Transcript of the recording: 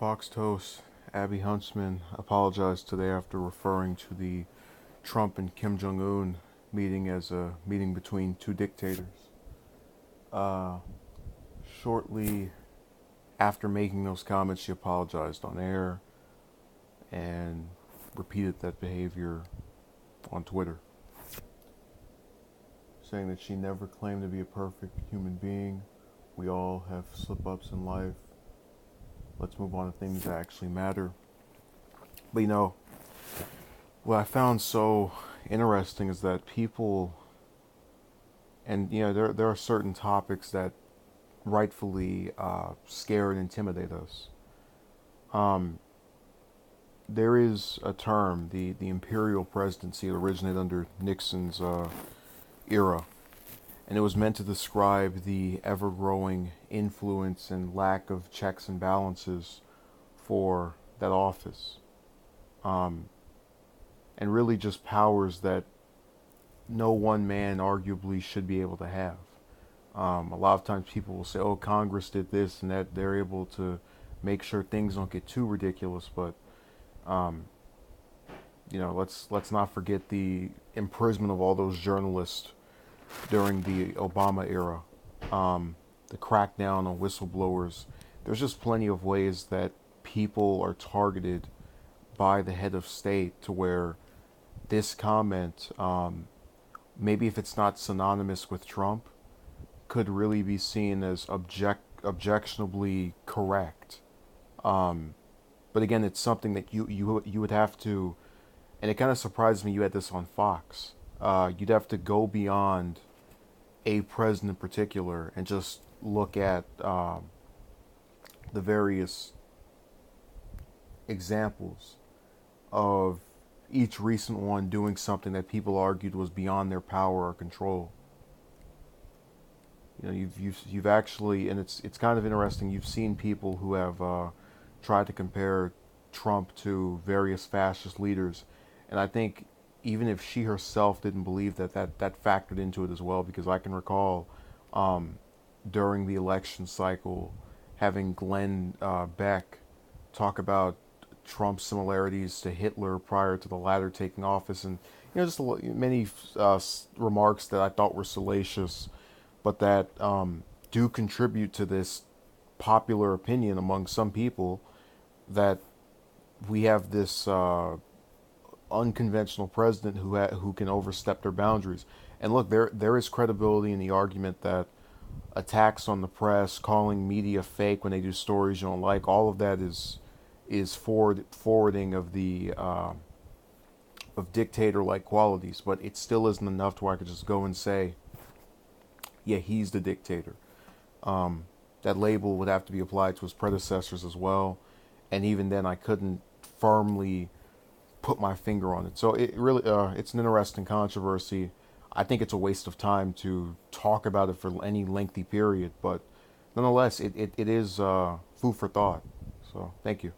Fox Toast, Abby Huntsman apologized today after referring to the Trump and Kim Jong-un meeting as a meeting between two dictators. Uh, Shortly after making those comments, she apologized on air and repeated that behavior on Twitter, saying that she never claimed to be a perfect human being. We all have slip-ups in life. Let's move on to things that actually matter. But what I found so interesting is that people, and there are certain topics that rightfully scare and intimidate us. Um, there is a term, the imperial presidency, that originated under Nixon's era, and it was meant to describe the ever-growing influence and lack of checks and balances for that office, and really just powers that no one man arguably should be able to have. A lot of times people will say, "Oh, Congress did this and that." They're able to make sure things don't get too ridiculous, but um, let's not forget the imprisonment of all those journalists during the Obama era, the crackdown on whistleblowers. There's just plenty of ways that people are targeted by the head of state to where this comment, maybe if it's not synonymous with Trump, could really be seen as objectionably correct. Um, but again, it's something that you would have to, and it kind of surprised me you had this on Fox. You'd have to go beyond a president in particular and just look at the various examples of each recent one doing something that people argued was beyond their power or control. You've actually, and it's kind of interesting. You've seen people who have tried to compare Trump to various fascist leaders, and I think even if she herself didn't believe that factored into it as well, because I can recall um, during the election cycle having Glenn Beck talk about Trump's similarities to Hitler prior to the latter taking office, and just many remarks that I thought were salacious, but that do contribute to this popular opinion among some people that we have this unconventional president who can overstep their boundaries. And look, there is credibility in the argument that attacks on the press, calling media fake when they do stories you don't like, all of that is forwarding of the of dictator-like qualities. But it still isn't enough to where I could just go and say, yeah, he's the dictator. That label would have to be applied to his predecessors as well, and even then, I couldn't firmly put my finger on it. So it really, it's an interesting controversy. I think it's a waste of time to talk about it for any lengthy period, but nonetheless, it is food for thought. So thank you.